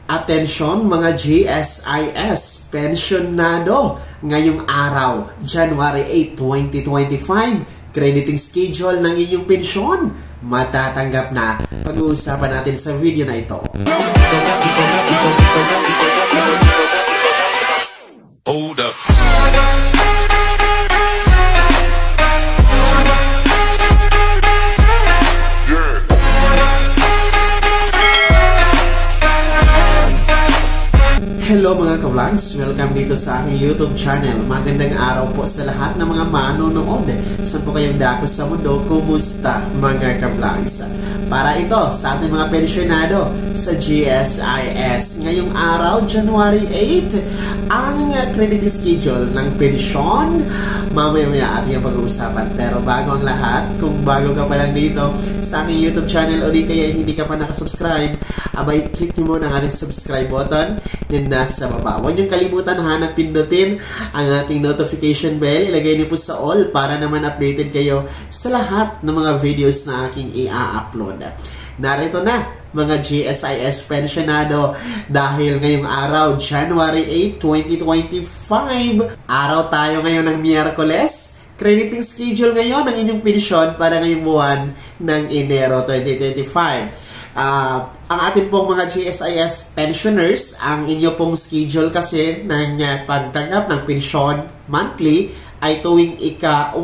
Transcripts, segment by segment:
Atensyon mga GSIS pensyonado ngayong araw, January 8, 2025, crediting schedule ng inyong pensyon matatanggap na. Pag-uusapan natin sa video na ito. Hold up. Hello mga ka-vlogs! Welcome dito sa aking YouTube channel. Magandang araw po sa lahat ng mga manonood. Saan po kayong dako sa mundo? Kumusta mga ka-vlogs? Para ito sa ating mga pensyonado sa GSIS. Ngayong araw, January 8, ang credit schedule ng pensyon. Mamaya-maya ating pag-uusapan. Pero bago ang lahat, kung bago ka pa lang dito sa aking YouTube channel o di kaya hindi ka pa nakasubscribe, abay, click nyo muna ang ating subscribe button na nasa baba. Huwag niyong kalimutan na pindutin ang ating notification bell. Ilagay niyo po sa all para naman updated kayo sa lahat ng mga videos na aking i-upload. Narito na mga GSIS pensionado dahil ngayong araw, January 8, 2025, araw tayo ngayon ng Miyerkules. Crediting schedule ngayon ng inyong pensyon para ngayong buwan ng Enero 2025. Ang atin pong mga GSIS pensioners, ang inyo pong schedule kasi ng pagtanggap ng pensyon monthly ay tuwing ika-8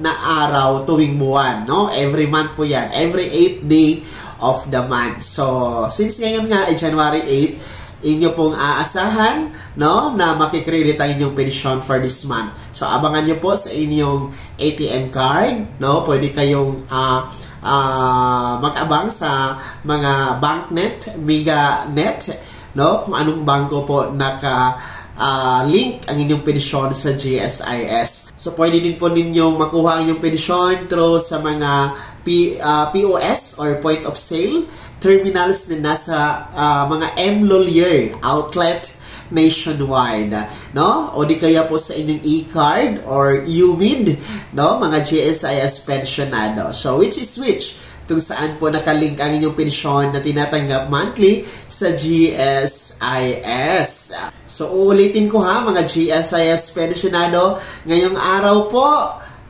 na araw tuwing buwan, no? Every month po yan, every 8th day of the month. So, since ngayon nga ay January 8, inyo pong aasahan, no, na makikredit ang inyong pensyon for this month. So, abangan nyo po sa inyong ATM card, no? Pwede kayong mag-abang sa mga BankNet, MegaNet, no? Kung anong bangko po naka-link ang inyong pensyon sa GSIS. So, pwede din po ninyong makuha ang inyong pensyon through sa mga POS or point of sale terminals na nasa mga M-Lawyer outlet nationwide, no? O di kaya po sa inyong e-card or UMID, no? Mga GSIS pensionado. So, which is which? Kung saan po nakalink ang inyong pensyon na tinatanggap monthly sa GSIS. So, uulitin ko ha, mga GSIS pensionado, ngayong araw po,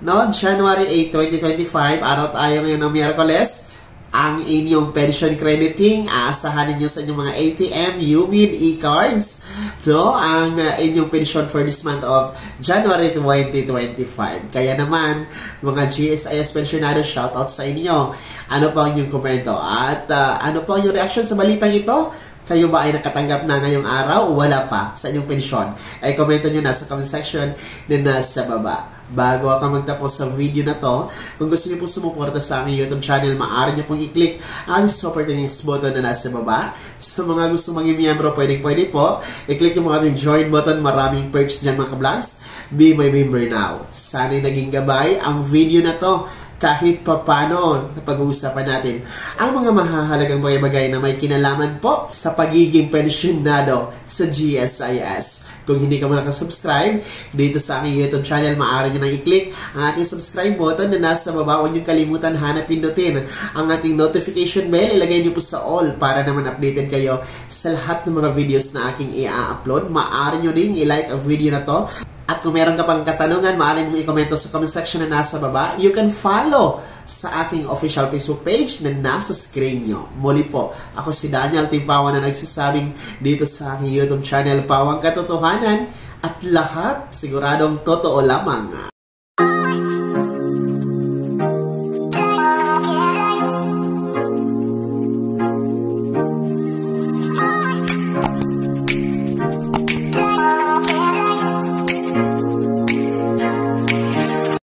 no? January 8, 2025, araw tayo ngayon ng Miyerkules. Ang inyong pension crediting, aasahan ninyo sa inyong mga ATM, UMID, e-cards, no? Ang inyong pension for this month of January 2025. Kaya naman, mga GSIS pensionado, shoutout sa inyo. Ano pa ang inyong komento? At ano pa ang inyong reaction sa balitang ito? Kayo ba ay nakatanggap na ngayong araw o wala pa sa inyong pensyon? Ay komento nyo na sa comment section na nasa baba. Bago ako magtapos sa video na to, kung gusto niyo po sumuporta sa aming YouTube channel, maaari niyo pong i-click ang super thanks button na nasa baba. Sa mga gusto maging miyembro, pwede po. I-click yung mga join button, maraming perks dyan mga ka-vlogs. Be my member now. Sana'y naging gabay ang video na to kahit papano na pag-uusapan natin ang mga mahahalagang bagay-bagay na may kinalaman po sa pagiging pensyonado sa GSIS. Kung hindi ka mo nakasubscribe dito sa aking YouTube channel, maaari nyo nang i-click ang ating subscribe button na nasa baba. Huwag nyo kalimutan pindutin ang ating notification bell. Ilagay nyo po sa all para naman updated kayo sa lahat ng mga videos na aking i-upload. Maaari nyo ding i-like ang video na to. At kung meron ka pang katanungan, maaari mong i-komento sa comment section na nasa baba. You can follow sa aking official Facebook page na nasa screen nyo. Muli po, ako si Daniel Timpawan na nagsasabing dito sa aking YouTube channel, Pawang Katotohanan, at lahat siguradong totoo lamang.